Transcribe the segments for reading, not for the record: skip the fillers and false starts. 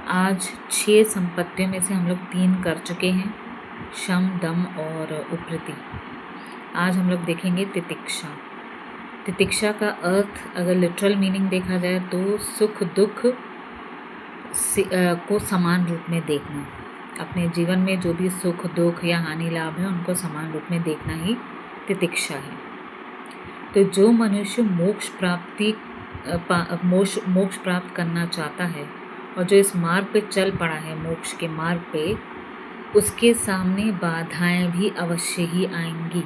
आज 6 संपत्तियों में से हम लोग 3 कर चुके हैं, शम, दम और उपरति। आज हम लोग देखेंगे तितिक्षा। तितिक्षा का अर्थ अगर लिटरल मीनिंग देखा जाए तो सुख दुख को समान रूप में देखना। अपने जीवन में जो भी सुख दुख या हानि लाभ है उनको समान रूप में देखना ही तितिक्षा है। तो जो मनुष्य मोक्ष प्राप्त करना चाहता है और जो इस मार्ग पे चल पड़ा है, मोक्ष के मार्ग पे, उसके सामने बाधाएं भी अवश्य ही आएंगी।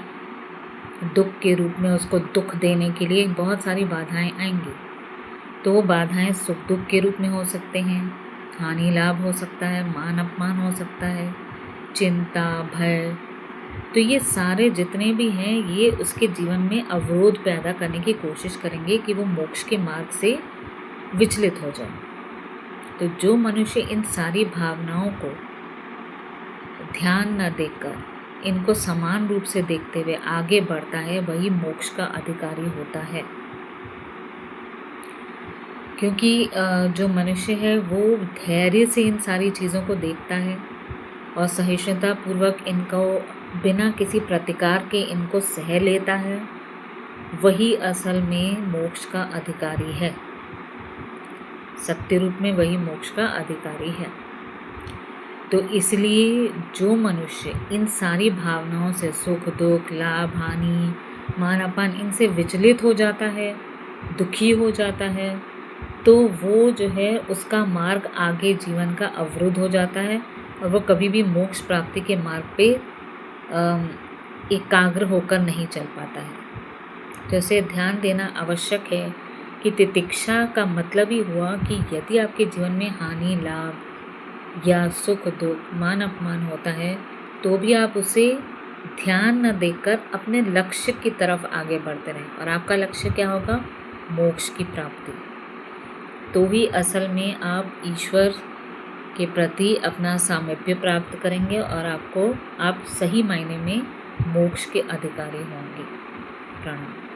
दुख के रूप में उसको दुख देने के लिए बहुत सारी बाधाएं आएंगी। तो वो बाधाएं सुख दुख के रूप में हो सकते हैं, हानि लाभ हो सकता है, मान अपमान हो सकता है, चिंता भय। तो ये सारे जितने भी हैं ये उसके जीवन में अवरोध पैदा करने की कोशिश करेंगे कि वो मोक्ष के मार्ग से विचलित हो जाए। तो जो मनुष्य इन सारी भावनाओं को ध्यान न देकर इनको समान रूप से देखते हुए आगे बढ़ता है वही मोक्ष का अधिकारी होता है। क्योंकि जो मनुष्य है वो धैर्य से इन सारी चीज़ों को देखता है और सहिष्णुता पूर्वक इनको बिना किसी प्रतिकार के इनको सह लेता है, वही असल में मोक्ष का अधिकारी है। सत्य रूप में वही मोक्ष का अधिकारी है। तो इसलिए जो मनुष्य इन सारी भावनाओं से सुख दुख लाभ हानि मान अपमान इनसे विचलित हो जाता है, दुखी हो जाता है, तो वो जो है उसका मार्ग आगे जीवन का अवरुद्ध हो जाता है और वो कभी भी मोक्ष प्राप्ति के मार्ग पे एकाग्र होकर नहीं चल पाता है। तो इसे ध्यान देना आवश्यक है कि तितिक्षा का मतलब ही हुआ कि यदि आपके जीवन में हानि लाभ या सुख दुख मान अपमान होता है तो भी आप उसे ध्यान न देकर अपने लक्ष्य की तरफ आगे बढ़ते रहें। और आपका लक्ष्य क्या होगा? मोक्ष की प्राप्ति। तो ही असल में आप ईश्वर के प्रति अपना सामीप्य प्राप्त करेंगे और आप सही मायने में मोक्ष के अधिकारी होंगे। प्रणाम।